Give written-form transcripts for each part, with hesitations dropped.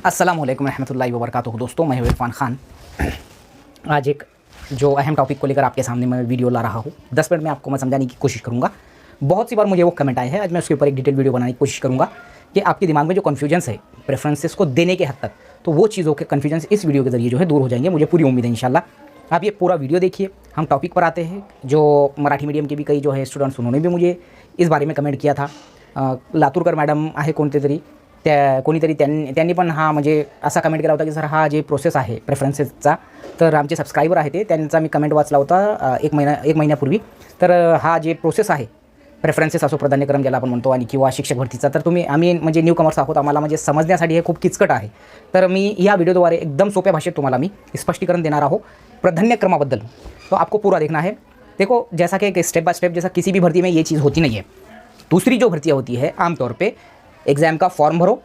अस्सलामुअलैकुम रहमतुल्लाहि व बरकातुहू। दोस्तों, मैं हूं इरफान खान। आज एक जो अहम टॉपिक को लेकर आपके सामने मैं वीडियो ला रहा हूं। 10 मिनट में आपको मैं समझाने की कोशिश करूंगा। बहुत सी बार मुझे वो कमेंट आए हैं, आज मैं उसके ऊपर एक डिटेल वीडियो बनाने की कोशिश करूंगा कि आपके दिमाग में जो कन्फ्यूजन्स है प्रेफरेंसेस को देने के हद तक, तो वो चीज़ों के कन्फ्यूजन्स इस वीडियो के जरिए जो है दूर हो जाएंगे। मुझे पूरी उम्मीद है इंशाल्लाह। आप ये पूरा वीडियो देखिए। हम टॉपिक पर आते हैं। जो मराठी मीडियम के भी कई जो है स्टुडंट्स, उन्होंने भी मुझे इस बारे में कमेंट किया था। लातूरकर मॅडम आहे कोणते कोणीतरी त्यांनी पण म्हणजे असा कमेंट केला होता की सर हा जे प्रोसेस आहे प्रेफरन्सेसचा, तर आमचे सबस्क्रायबर आहे त्यांचा मी कमेंट वाचला होता एक महिन्यापूर्वी। तर हा जे प्रोसेस आहे प्रेफरन्सेस असो, प्राधान्यक्रम ज्याला आपण म्हणतो, आणि किंवा शिक्षक भरतीचा, तर आम्ही म्हणजे न्यू कमर्स आहोत, आम्हाला म्हणजे समजण्यासाठी हे खूप किचकट आहे। तर मी या वीडियोद्वारे एकदम सोप्या भाषेत तुम्हाला मी स्पष्टीकरण देणार आहो प्राधान्यक्रमाबद्दल। तो आपको पूरा देखना है। देखो, जैसा कि स्टेप बाय स्टेप, जैसा किसी भी भर्ती में ये चीज़ होती नहीं है। दूसरी जो भर्तियाँ होती है आमतौर पर एग्ज़ाम का फॉर्म भरो,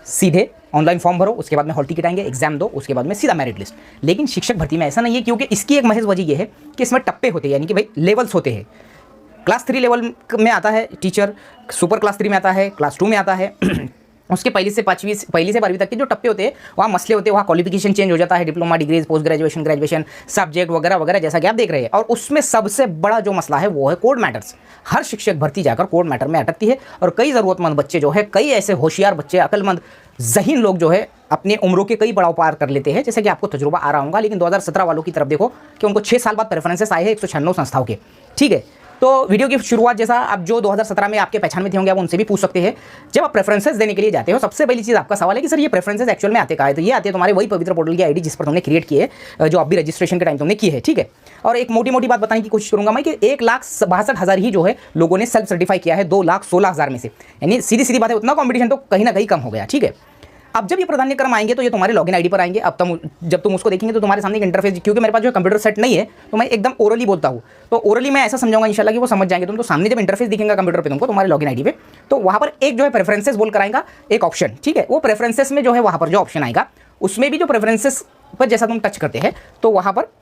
सीधे ऑनलाइन फॉर्म भरो, उसके बाद में हॉल टिकट आएंगे, एग्जाम दो, उसके बाद में सीधा मेरिट लिस्ट। लेकिन शिक्षक भर्ती में ऐसा नहीं है, क्योंकि इसकी एक महज वजह यह है कि इसमें टप्पे होते हैं, यानी कि भाई लेवल्स होते हैं। क्लास 3 लेवल में आता है टीचर, सुपर क्लास 3 में आता है, क्लास 2 में आता है। उसके पहली से 12वीं तक के जो टप्पे होते हैं वहाँ मसले होते हैं, वहाँ क्वालिफिकेशन चेंज हो जाता है, diploma, degrees, post graduation, graduation, subject वगैरह वगैरह, जैसा कि आप देख रहे हैं। और उसमें सबसे बड़ा जो मसला है वो है कोड मैटर्स। हर शिक्षक भर्ती जाकर कोड मैटर में अटकती है, और कई ज़रूरतमंद बच्चे जो है, कई ऐसे होशियार बच्चे, अक्लमंद ज़हीन लोग जो है अपने उम्रों के कई पड़ाव पार कर लेते हैं, जैसे कि आपको तजुर्बा आ रहा होगा। लेकिन 2017 वालों की तरफ देखो कि उनको 6 साल बाद प्रेफरेंसेस आए हैं 196 संस्थाओं के। ठीक है, तो वीडियो की शुरुआत जैसा आप जो 2017 में आपके पहचान में थे होंगे, आप उनसे भी पूछ सकते हैं। जब आप प्रेफरेंसेस देने के लिए जाते हो, सबसे पहली चीज़ आपका सवाल है कि सर ये प्रेफरेंसेस एक्चुअल में आते कहाँ है? तो ये आते हैं तुम्हारे वही पवित्र पोर्टल की आईडी जिस पर तुमने क्रिएट की है, जो अभी रजिस्ट्रेशन के टाइम तुमने की है। ठीक है, और एक मोटी मोटी बात बताने की कोशिश करूंगा मैं कि 1,62,000 ही जो है लोगों ने सेल्फ सर्टिफाई किया है 2,16,000 में से। यानी सीधी सीधी बात है, उतना कॉम्पिटिशन तो कहीं ना कहीं कम हो गया। ठीक है, अब जब ये प्राधान्यक्रम आएंगे तो ये तुम्हारे लॉगिन आईडी पर आएंगे। अब जब तुम उसको देखेंगे तो तुम्हारे सामने एक इंटरफेस, क्योंकि मेरे पास जो कंप्यूटर सेट नहीं है तो मैं एकदम ओरली बोलता हूँ, तो ओरली मैं ऐसा समझाऊंगा इंशाल्लाह कि वो समझ जाएंगे तुम। तो सामने जब इंटरफेस दिखेगा कंप्यूटर पे तुमको तुम्हारे लॉगिन आईडी पे, तो वहाँ पर एक जो है प्रेफरेंसेस बोल कर आएगा एक ऑप्शन। ठीक है, वो प्रेफरेंसेस में जो है वहाँ पर जो ऑप्शन आएगा, उसमें भी जो प्रेफरेंसेस पर जैसा तुम टच करते हैं तो वहाँ पर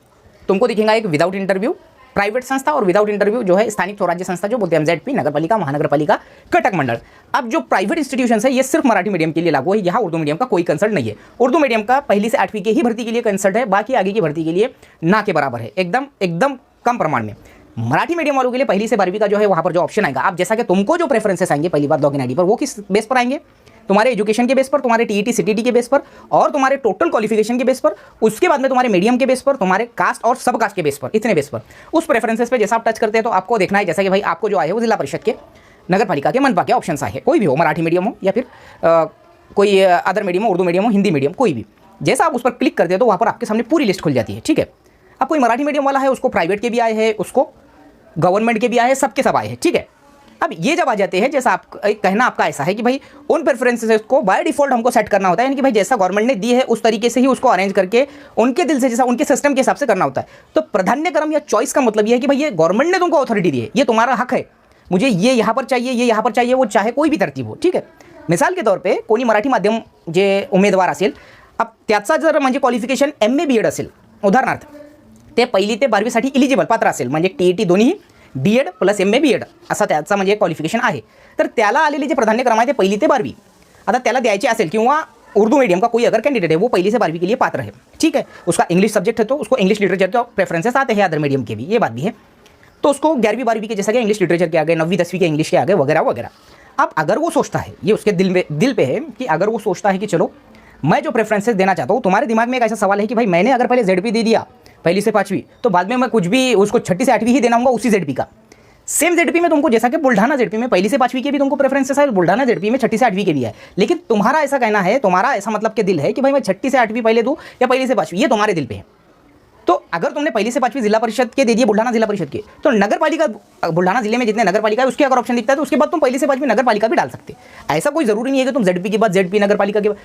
तुमको दिखेगा एक विदाउट इंटरव्यू प्राइवेट संस्था, और विदाउट इंटरव्यू जो है स्थानिक स्वराज्य संस्था, जो बोलते हैं एमजेडपी, नगर पालिका, महानगर पालिका, कटक मंडल। अब जो प्राइवेट इंस्टीट्यूशन है ये सिर्फ मराठी मीडियम के लिए लागू है, यहाँ उर्दू मीडियम का कोई कंसल्ट नहीं है। उर्दू मीडियम का पहली से 8वीं के ही भर्ती के लिए कंसल्ट है, बाकी आगे की भर्ती के लिए ना के बराबर है, एकदम कम प्रमाण में। मराठी मीडियम वालों के लिए पहली से 12वीं का जो है वहाँ पर जो ऑप्शन आएगा, अब जैसा कि तुमको जो प्रेफरेंसेस आएंगे पहली बार लॉगिन आईडी पर, वो किस बेस पर आएंगे? तुम्हारे एजुकेशन के बेस पर, तुम्हारे टीईटी सीटीटी के बेस पर, और तुम्हारे टोटल क्वालिफिकेशन के बेस पर, उसके बाद में तुम्हारे मीडियम के बेस पर, तुम्हारे कास्ट और सब कास्ट के बेस पर, इतने बेस पर उस प्रेफरेंसेस पे जैसा आप टच करते हैं तो आपको देखना है, जैसा कि भाई आपको जो आए वो जिला परिषद के, नगर पालिका के, मनपा के ऑप्शन आए, कोई भी हो, मराठी मीडियम हो या फिर कोई अदर मीडियम हो, उर्दू मीडियम हो, हिंदी मीडियम, कोई भी। जैसा आप उस पर क्लिक करते हैं तो वहाँ पर आपके सामने पूरी लिस्ट खुल जाती है। ठीक है, अब कोई मराठी मीडियम वाला है, उसको प्राइवेट के भी आए हैं, उसको गवर्नमेंट के भी आए हैं, सबके सब आए हैं। ठीक है, अब ये जब आ जाते हैं, जैसा आप कहना आपका ऐसा है कि भाई उन प्रेफरेंसेस को बाय डिफॉल्ट हमको सेट करना होता है, यानी कि भाई जैसा गवर्नमेंट ने दी है उस तरीके से ही उसको अरेंज करके उनके दिल से, जैसा उनके सिस्टम के हिसाब से करना होता है। तो प्राधान्यक्रम या चॉइस का मतलब ये है कि भाई ये गवर्नमेंट ने तुमको अथॉरिटी दी है, ये तुम्हारा हक है, मुझे ये यहाँ पर चाहिए, ये यहाँ पर चाहिए, वो चाहे कोई भी तरतीब हो। ठीक है, मिसाल के तौर पर कोणी मराठी माध्यम जे उमेदवार असेल, अब त्याचा जर म्हणजे क्वालिफिकेशन MA BEd असेल, उदाहरणार्थ ते 1ली ते 12वीसाठी इलिजिबल पात्र असेल, म्हणजे TET दोन्ही BEd प्लस MA BEd असा त्याचा म्हणजे क्वालिफिकेशन आहे, तर त्याला आलेले जे प्राधान्यक्रम आहे ते 1ली ते 12वी आता त्याला द्यायचे असेल, किंवा उर्दू मीडियम का कोई अगर कैंडिडेट है वो 1ली से 12वीं के लिए पात्र है। ठीक है, उसका इंग्लिश सब्जेक्ट है तो उसको इंग्लिश लिटरेचर तो प्रेफरेंसेस आते हैं अदर मीडियम के भी, ये बात भी है। तो उसको 11वीं 12वीं के जैसा कि इंग्लिश लिटरेचर के आ गए, 9वीं 10वीं के इंग्लिश के आ गए, वगैरह वगैरह। अब अगर वो सोचता है, ये उसके दिल पे है कि अगर वो सोचता है कि चलो मैं जो प्रेफरेंसेस देना चाहता हूँ, तुम्हारे दिमाग में एक ऐसा सवाल है कि भाई मैंने अगर पहले ZP दे दिया पहली से 5वीं, तो बाद में मैं कुछ भी उसको 6ठी से 8वीं ही देना होगा उसी ZP का। सेम ZP में तुमको, जैसा कि बुल्ढाना ZP में 1ली से 5वीं के भी तुमको प्रेफरेंसेस है, बुल्ढाना ZP में 6ठी से 8वीं के भी है। लेकिन तुम्हारा ऐसा कहना है, तुम्हारा ऐसा मतलब के दिल है कि भाई मैं 6ठी से 8वीं पहले दूँ या 1ली से 5वीं, ये तुम्हारे दिल पे है। तो अगर तुमने 1ली से 5वीं जिला परिषद के दे दिए, बुल्ढाना जिला परिषद के, तो नगर पालिका, बुल्ढाना जिले में जितने नगर पालिका है उसके अगर ऑप्शन दिखता है तो उसके बाद तुम 1ली से 5वीं नगर पालिका भी डाल सकते। ऐसा कोई जरूरी नहीं है कि तुम ZP के बाद ZP, नगर पालिका के बाद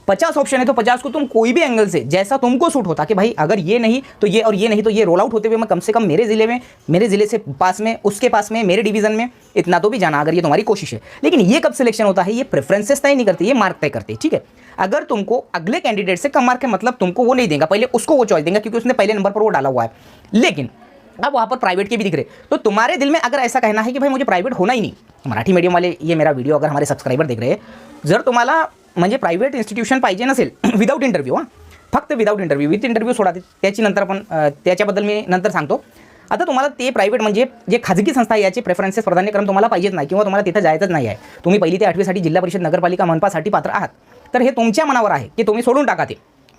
50 ऑप्शन है तो 50 को तुम कोई भी एंगल से जैसा तुमको सूट होता कि भाई अगर ये नहीं तो ये, और ये नहीं तो ये, रोल आउट होते हुए मैं कम से कम मेरे ज़िले से पास में, उसके पास में, मेरे डिवीजन में इतना तो भी जाना, अगर ये तुम्हारी कोशिश है। लेकिन ये कब सिलेक्शन होता है? ये प्रेफरेंसेस तय नहीं करते, ये मार्क तय करते। ठीक है, अगर तुमको अगले कैंडिडेट से कम मार्क है मतलब तुमको वो नहीं देगा, पहले उसको वो चॉइस देगा क्योंकि उसने पहले नंबर पर वो डाला हुआ है। लेकिन अब वहाँ पर प्राइवेट के भी दिख रहे, तो तुम्हारे दिल में अगर ऐसा कहना है कि भाई मुझे प्राइवेट होना ही नहीं, मराठी मीडियम वाले, ये मेरा वीडियो अगर हमारे सब्सक्राइबर देख रहे हैं, जर तुम्हाला म्हणजे प्रायव्हेट इन्स्टिट्यूशन पाहिजे नसेल विदाऊट इंटरव्ह्यू, हां फक्त without interview, with interview soda त्याची नंतर आपण त्याच्याबद्दल मी नंतर सांगतो. आता तुम्हाला ते प्रायव्हेट म्हणजे जे खाजगी संस्था आहे याचे प्रेफरन्सेस प्राधान्यक्रम तुम्हाला पाहिजेच नाही किंवा तुम्हाला तिथं जायचंच नाही आहे. तुम्ही 1ली ते 8वीसाठी जिल्हा परिषद नगरपालिका मनपासाठी पात्र आहात, तर हे तुमच्या मनावर आहे की तुम्ही सोडून टाका ते.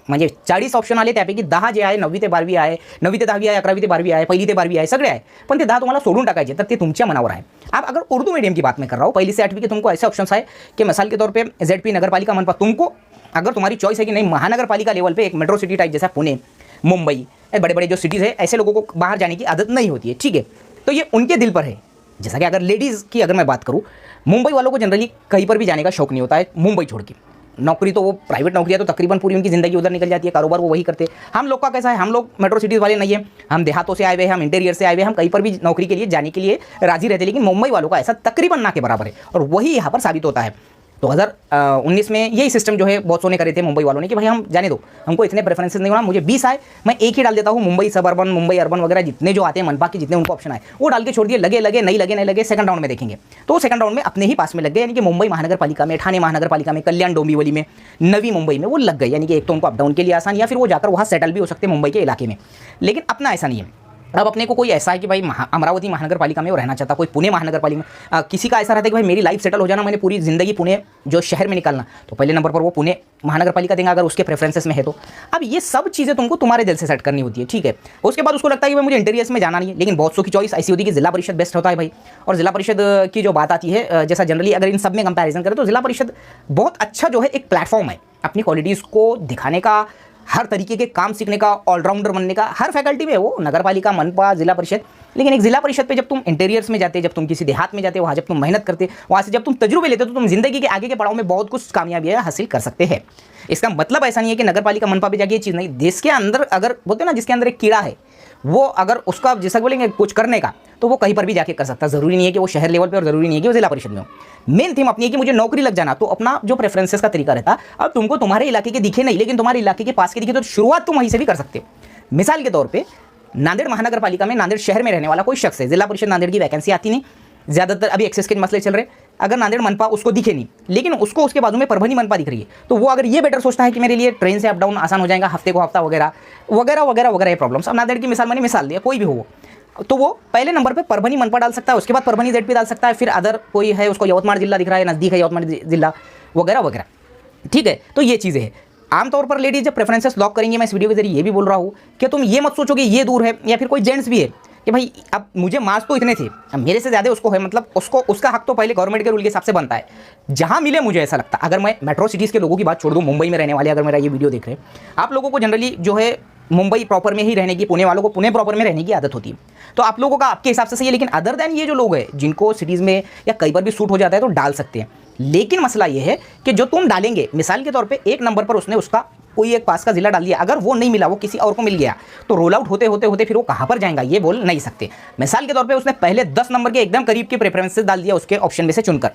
म्हणजे 40 ऑप्शन आले त्यापैकी 10 जे आहे 9वी ते 12वी आहे, 9वी ते 10वी आहे, 11वी ते 12वी आहे, 1ली ते 12वी आहे, सगळे आहे. पण ते 10 तुम्हाला सोडून टाकायचे, तर ते तुमच्या मनावर आहे. अब अगर उर्दू मीडियम की बात मैं कर रहा हूँ, 1ली से 8वीं के तुमको ऐसे ऑप्शंस है कि मिसाल के तौर पे ZP नगरपालिका मनपा, तुमको अगर तुम्हारी चॉइस है कि नहीं महानगर पालिका लेवल पे एक मेट्रो सिटी टाइप जैसा पुणे, मुंबई, बड़े बड़े जो सिटीज़ है, ऐसे लोगों को बाहर जाने की आदत नहीं होती है, ठीक है, तो ये उनके दिल पर है. जैसा कि अगर लेडीज़ की अगर मैं बात करूँ, मुंबई वालों को जनरली कहीं पर भी जाने का शौक नहीं होता है मुंबई छोड़ के. नौकरी तो वो प्राइवेट नौकरी है तो तकरीबन पूरी उनकी ज़िंदगी उधर निकल जाती है, कारोबार वो वही करते हैं. हम लोग का कैसा है, हम लोग मेट्रो सिटीज़ वाले नहीं है, हम देहातों से आए हुए हैं, हम इंटीरियर से आए हुए हैं, हम कहीं पर भी नौकरी के लिए जाने के लिए राजी रहते हैं. लेकिन मुंबई वालों का ऐसा तकरीबन ना के बराबर है, और वही यहाँ पर साबित होता है. 2019 में यही सिस्टम जो है बहुत सोने करे थे मुंबई वालों ने कि भाई हम जाने दो, हमको इतने प्रेफरेंसेस नहीं होना, मुझे 20 आए मैं एक ही डाल देता हूँ, मुंबई सब अर्बन, मुंबई अर्बन वगैरह जितने जो आते हैं मनपा के जितने उनको ऑप्शन आए वो डाल के छोड़ दिए. लगे नहीं लगे सेकंड राउंड में देखेंगे. तो सेकंड राउंड में अपने ही पास में लग गए, यानी कि मुंबई महानगर पालिका में, ठाणे महानगर पालिका में, कल्याण डोंबिवली में, नवी मुंबई में वो लग गए. यानी कि एक तो उनको अपडाउन के लिए आसान, या फिर वो जाकर वहाँ सेटल भी हो सकते हैं मुंबई के इलाके में. लेकिन अपना ऐसा नहीं है. अब अपने को कोई ऐसा है कि भाई अमरावती महानगर पालिका में वो रहना चाहता, कोई पुणे महानगर पालिका में, किसी का ऐसा रहता है कि भाई मेरी लाइफ सेटल हो जाना, मैंने पूरी ज़िंदगी पुणे जो शहर में निकालना, तो पहले नंबर पर वो पुणे महानगर पालिका देंगे अगर उसके प्रेफरेंसेस में है तो. अब ये सब चीज़ें तुमको तुम्हारे दिल से सेट करनी होती है, ठीक है. उसके बाद उसको लगता है कि भाई मुझे इंटीरियर्स में जाना नहीं है. लेकिन बहुत सौ की चॉइस ऐसी होती है कि जिला परिषद बेस्ट होता है भाई. और जिला परिषद की जो बात आती है, जैसा जनरली अगर इन सब में कंपैरिजन करें तो जिला परिषद बहुत अच्छा जो है एक प्लेटफॉर्म है अपनी क्वालिटीज़ को दिखाने का, हर तरीके के काम सीखने का, ऑलराउंडर बनने का. हर फैकल्टी में वो नगर पालिका, मनपा, जिला परिषद. लेकिन एक जिला परिषद पे जब तुम इंटीरियर्स में जाते, जब तुम किसी देहात में जाते, वहाँ जब तुम मेहनत करते, वहाँ से जब तुम तजुर्बे लेते, तो तुम जिंदगी के आगे के पड़ाव में बहुत कुछ कामयाबियाँ हासिल कर सकते हैं. इसका मतलब ऐसा नहीं है कि नगर पालिका मनपा पे जाके ये चीज़ नहीं. देश के अंदर अगर बोलते ना जिसके अंदर एक कीड़ा है, वो अगर उसका जैसा बोलेंगे कुछ करने का, तो वो कहीं पर भी जाके कर सकता है. ज़रूरी नहीं है कि वो शहर लेवल पे, और ज़रूरी नहीं है कि वो जिला परिषद में हो. मेन थीम अपनी है कि मुझे नौकरी लग जाना, तो अपना जो प्रेफरेंसेस का तरीका रहता. अब तुमको तुम्हारे इलाके के दिखे नहीं, लेकिन तुम्हारे इलाके के पास के दिखे, तो शुरुआत तुम वहीं से भी कर सकते हो. मिसाल के तौर पर नांदेड़ महानगर पालिका में नांदेड़ शहर में रहने वाला कोई शख्स है, जिला परिषद नांदेड़ की वैकेंसी आती नहीं, ज़्यादातर अभी एक्सेस के मसले चल रहे. अगर नांदेड़ मनपा उसको दिखे नहीं, लेकिन उसको उसके बाजू में परभनी मनपा दिख रही है, तो वो अगर ये बेटर सोचता है कि मेरे लिए ट्रेन से अप डाउन आसान हो जाएगा, हफ्ते को हफ्ता वगैरह वगैरह वगैरह वगैरह ये प्रॉब्लम्स. अब नांदेड़ की मिसाल मैंने मिसाल दिया, कोई भी हो, तो वो पहले नंबर पे परभनी मनपा डाल सकता है, उसके बाद परभनी ZP डाल सकता है, फिर अदर कोई है उसको यवतमाड़ जिला दिख रहा है, नज़दीक है यवतमाड़ जिला वगैरह वगैरह, ठीक है. तो ये चीज़ें हैं. आमतौर पर लेडीज जब प्रेफरेंसेस लॉक करेंगे, मैं इस वीडियो के जरिए ये भी बोल रहा हूँ कि तुम ये मत सोचो कि ये दूर है, या फिर कोई जेंट्स भी है कि भाई अब मुझे मार्क्स तो इतने थे, अब मेरे से ज़्यादा उसको है, मतलब उसको उसका हक तो पहले गवर्नमेंट के रूल के हिसाब से बनता है जहाँ मिले. मुझे ऐसा लगता है, अगर मैं मेट्रो सिटीज़ के लोगों की बात छोड़ दूँ, मुंबई में रहने वाले अगर मेरा ये वीडियो देख रहे हैं, आप लोगों को जनरली जो है मुंबई प्रॉपर में ही रहने की, पुणे वालों को पुणे प्रॉपर में रहने की आदत होती है, तो आप लोगों का आपके हिसाब से सही है. लेकिन अदर देन ये जो लोग हैं जिनको सिटीज़ में या कई बार भी सूट हो जाता है तो डाल सकते हैं. लेकिन मसला ये है कि जो तुम डालेंगे, मिसाल के तौर पे एक नंबर पर उसने उसका कोई एक पास का जिला डाल दिया, अगर वो नहीं मिला, वो किसी और को मिल गया, तो रोल आउट होते होते होते फिर वो कहाँ पर जाएगा ये बोल नहीं सकते. मिसाल के तौर पे उसने पहले 10 नंबर के एकदम करीब के प्रेफरेंसेस डाल दिया उसके ऑप्शन में से चुनकर,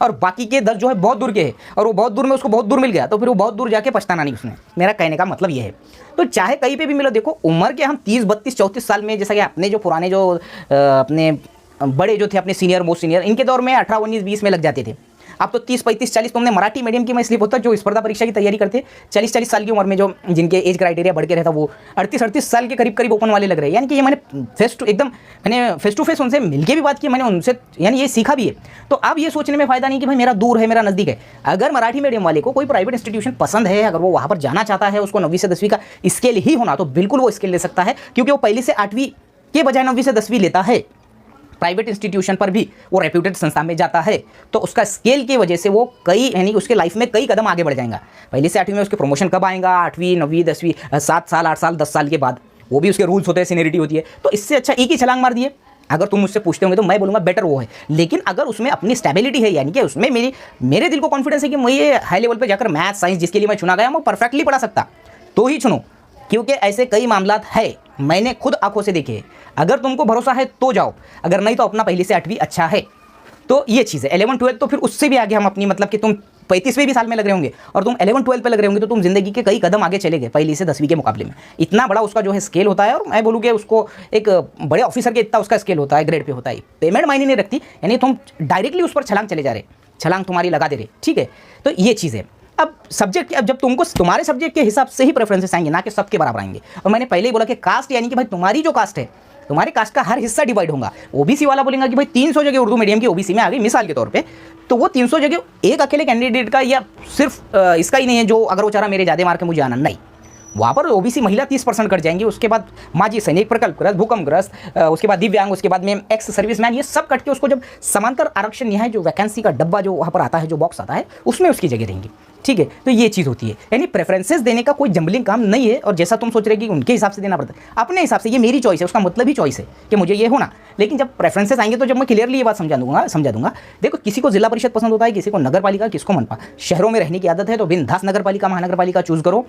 और बाकी के 10 जो है बहुत दूर के हैं, और वो बहुत दूर में उसको बहुत दूर मिल गया, तो फिर वो बहुत दूर जाके पछताना नहीं उसने. मेरा कहने का मतलब ये है. तो चाहे कहीं पे भी मिलो, देखो उम्र के हम 30, 32, 34 साल में, जैसा कि अपने जो पुराने जो अपने बड़े जो थे, अपने सीनियर मोस्ट सीनियर, इनके दौर में 18, 19, 20 में लग जाते थे. अब तो 30, 35, 40 तुमने मराठी मीडियम की मैं इसलिए बोलता, जो स्पर्धा परीक्षा की तैयारी करते 40 साल की उम्र में, जो जिनके एज क्राइटेरिया बढ़ के रहता, वो 38 साल के करीब करीब ओपन वाले लग रहे हैं. यानी कि ये मैंने फेस टू फेस उनसे मिलके भी बात की, मैंने उनसे यानी ये सीखा भी है. तो अब ये सोचने में फ़ायदा नहीं कि भाई मेरा दूर है, मेरा नज़दीक है. अगर मराठी मीडियम वाले को कोई प्राइवेट इंस्टीट्यूशन पसंद है, अगर वो वहाँ पर जाना चाहता है, उसको 9वीं से 10वीं का स्केल ही होना, तो बिल्कुल वो स्केल ले सकता है, क्योंकि वो पहली से 8वीं के बजाय 9वीं से 10वीं लेता है. प्राइवेट इंस्टीट्यूशन पर भी वो रेप्यूटेड संस्था में जाता है, तो उसका स्केल की वजह से वो कई यानी उसके लाइफ में कई कदम आगे बढ़ जाएगा. पहले से 8वीं में उसके प्रमोशन कब आएगा, 8वीं, 9वीं, 10वीं, 7 साल, 8 साल, 10 साल के बाद, वो भी उसके रूल्स होते हैं, सीनियरिटी होती है. तो इससे अच्छा एक ही छलांग मार दिए. अगर तुम मुझसे पूछते होंगे तो मैं बोलूँगा बेटर वो है. लेकिन अगर उसमें अपनी स्टेबिलिटी है, यानी कि उसमें मेरे दिल को कॉन्फिडेंस है कि मैं ये हाई लेवल पर जाकर मैथ साइंस जिसके लिए मैं चुना गया, मैं परफेक्टली पढ़ा सकता, तो ही चुनो. क्योंकि ऐसे कई मामलात है, मैंने खुद आंखों से देखे. अगर तुमको भरोसा है तो जाओ, अगर नहीं तो अपना पहले से 8वीं अच्छा है. तो ये चीज़ है. 11, 12 तो फिर उससे भी आगे हम अपनी, मतलब कि तुम 35वें भी साल में लग रहे होंगे और तुम 11, 12 पे लग रहे होंगे, तो तुम जिंदगी के कई कदम आगे चले गए पहली से 10वीं के मुकाबले में. इतना बड़ा उसका जो है स्केल होता है. और मैं बोलूँ कि उसको एक बड़े ऑफिसर के इतना उसका स्केल होता है, ग्रेड पे होता है. पेमेंट मायने नहीं रखती, यानी तुम डायरेक्टली उस पर छलांग चले जा रहे, छलांग तुम्हारी लगा दे रहे, ठीक है. तो ये चीज़ है. अब सब्जेक्ट, अब जब तुमको तुम्हारे सब्जेक्ट के हिसाब से ही प्रेफरेंसेस आएंगे, ना कि सबके बराबर आएंगे। और मैंने पहले ही बोला कि कास्ट यानी कि भाई तुम्हारी जो कास्ट है, तुम्हारी कास्ट का हर हिस्सा डिवाइड होगा। ओबीसी वाला बोलेगा कि भाई 300 जगह उर्दू मीडियम की ओबीसी में आ गई मिसाल के तौर पे, तो वो 300 जगह एक अकेले कैंडिडेट का या सिर्फ इसका ही नहीं है जो अगर वो चारा मेरे ज़्यादा मार के मुझे आना, नहीं, वहाँ पर ओबीसी महिला 30% कट जाएंगी, उसके बाद माजी सैनिक, प्रकल्पग्रस्त, भूकंपग्रस्त, उसके बाद दिव्यांग, उसके बाद में एक्स सर्विसमैन, ये सब कट के उसको जब समांतर आरक्षण यहाँ जो वैकेंसी का डब्बा जो वहाँ पर आता है, जो बॉक्स आता है, उसमें उसकी जगह रहेंगी। ठीक है, तो ये चीज़ होती है, यानी प्रेफरेंसेस देने का कोई जंबलिंग काम नहीं है। और जैसा तुम सोच रहे कि उनके हिसाब से देना पड़ता है, अपने हिसाब से, ये मेरी चॉइस है, उसका मतलब ही चॉइस है कि मुझे ये होना। लेकिन जब प्रेफरेंसेस आएंगे तो जब मैं क्लियरली ये बात समझा दूंगा। देखो, किसी को जिला परिषद पसंद होता है, किसी को नगर पालिका, किसको मनपा। शहरों में रहने की आदत है तो बिंदास नगर पालिका, महानगर पालिका चूज करो,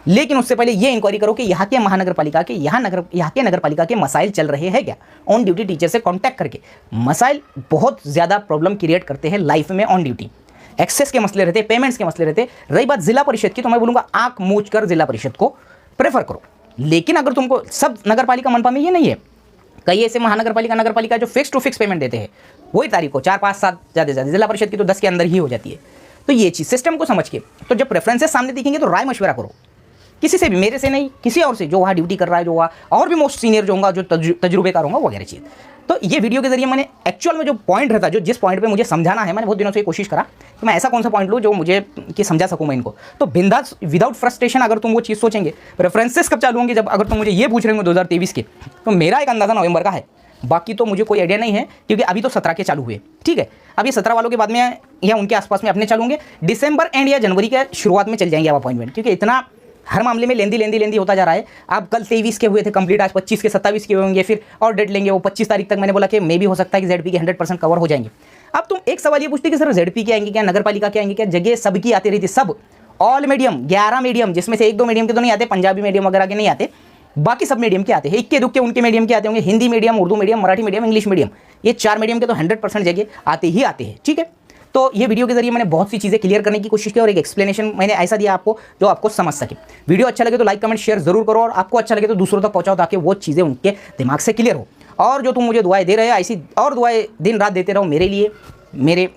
लेकिन उससे पहले ये इंक्वायरी करो कि यहाँ के महानगर पालिका के, यहाँ के नगर पालिका के मसाइल चल रहे हैं क्या। ऑन ड्यूटी टीचर से कांटेक्ट करके, मसाइल बहुत ज़्यादा प्रॉब्लम क्रिएट करते हैं लाइफ में ऑन ड्यूटी। एक्सेस के मसले रहते, पेमेंट्स के मसले रहते। रही बात जिला परिषद की, तो मैं बोलूँगा आंख मूंझ कर जिला परिषद को प्रेफर करो। लेकिन अगर तुमको सब नगर पालिका मनपा में ये नहीं है, कई ऐसे महानगर पालिका, नगर पालिका जो फिक्स टू फिक्स पेमेंट देते हैं, वही तारीख को 4, 5, 7 ज़्यादा से ज़्यादा, जिला परिषद की तो 10 के अंदर ही हो जाती है। तो ये चीज़ सिस्टम को समझ के, तो जब प्रेफरेंसेस सामने दिखेंगे तो राय मशवरा करो किसी से भी, मेरे से नहीं, किसी और से जो वहाँ ड्यूटी कर रहा है, जो वहाँ और भी मोस्ट सीनियर जो होगा, जो तजुर्बेकार होगा, वगैरह चीज़। तो ये वीडियो के जरिए मैंने एक्चुअल में जो पॉइंट रहता है, जो जिस पॉइंट पे मुझे समझाना है, मैंने बहुत दिनों से कोशिश करा कि मैं ऐसा कौन सा पॉइंट लूँ जो मुझे कि समझा सकूँ मैं इनको। तो बिंदास विदाउट फ्रस्ट्रेशन अगर तुम वो चीज़ सोचेंगे, प्रेफरेंसेस कब चालू होंगे, जब अगर तुम मुझे ये पूछ रहे हो 2023 के, तो मेरा एक अंदाज़ा नवंबर का है, बाकी तो मुझे कोई आइडिया नहीं है, क्योंकि अभी तो 17 के चालू हुए। ठीक है, अब ये 17 वालों के बाद में या उनके आसपास में अपने चालू होंगे, दिसंबर एंड या जनवरी के शुरुआत में चल जाएंगे अब अपॉइंटमेंट, क्योंकि इतना हर मामले में लेंदी होता जा रहा है। आप कल 23 के हुए थे कंप्लीट, आज 25 के 27 के होंगे, फिर और डेट लेंगे, वो 25 तारीख तक मैंने बोला कि मे भी हो सकता है कि जेडपी के 100% कवर हो जाएंगे। अब तुम एक सवाल ये पूछते कि सर जेडपी के आएंगे क्या, नगर पालिका के आएंगे क्या, जगह सबकी आती रही थी, सब ऑल मीडियम 11 मीडियम, जिसमें से 1-2 मीडियम के तो नहीं आते, पंजाबी मीडियम वगैरह के नहीं आते, बाकी सब मीडियम के आते हैं। इक्के दुक्के उनके मीडियम के आते होंगे, Hindi medium, Urdu medium, Marathi medium, English medium, ये 4 मीडियम के तो 100% जगह आते ही आते हैं। ठीक है, तो ये वीडियो के जरिए मैंने बहुत सी चीज़ें क्लियर करने की कोशिश की और एक एक्सप्लेनेशन मैंने ऐसा दिया आपको जो आपको समझ सके। वीडियो अच्छा लगे तो लाइक, कमेंट, शेयर जरूर करो, और आपको अच्छा लगे तो दूसरों तक पहुंचाओ, ताकि वो चीज़ें उनके दिमाग से क्लियर हो। और जो तुम मुझे दुआएं दे रहे हो, ऐसी और दुआएं दिन रात देते रहो मेरे लिए, मेरे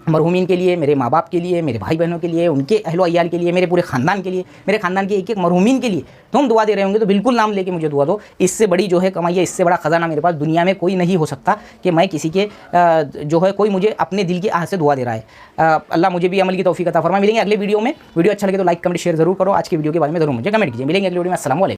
मरहूमीन के लिए, मेरे माँ बाप के लिए, मेरे भाई बहनों के लिए, उनके अहलो अय्याल के लिए, मेरे पूरे खानदान के लिए, मेरे खानदान के एक एक मरहूमीन के लिए तुम दुआ दे रहे होंगे, तो बिल्कुल नाम लेके मुझे दुआ दो। इससे बड़ी जो है कमाई है, इससे बड़ा खजाना मेरे पास दुनिया में कोई नहीं हो सकता कि मैं किसी के जो है कोई मुझे अपने दिल की आह से दुआ दे रहा है। अल्लाह मुझे भी अमल की तौफीक अता फरमाए। मिलेंगे अगले वीडियो में। वीडियो अच्छा लगे तो लाइक, कमेंट, शेयर जरूर करो। आज की वीडियो के बारे में जरूर मुझे कमेंट कीजिए। मिलेंगे अगले वीडियो में। अस्सलाम वालेकुम।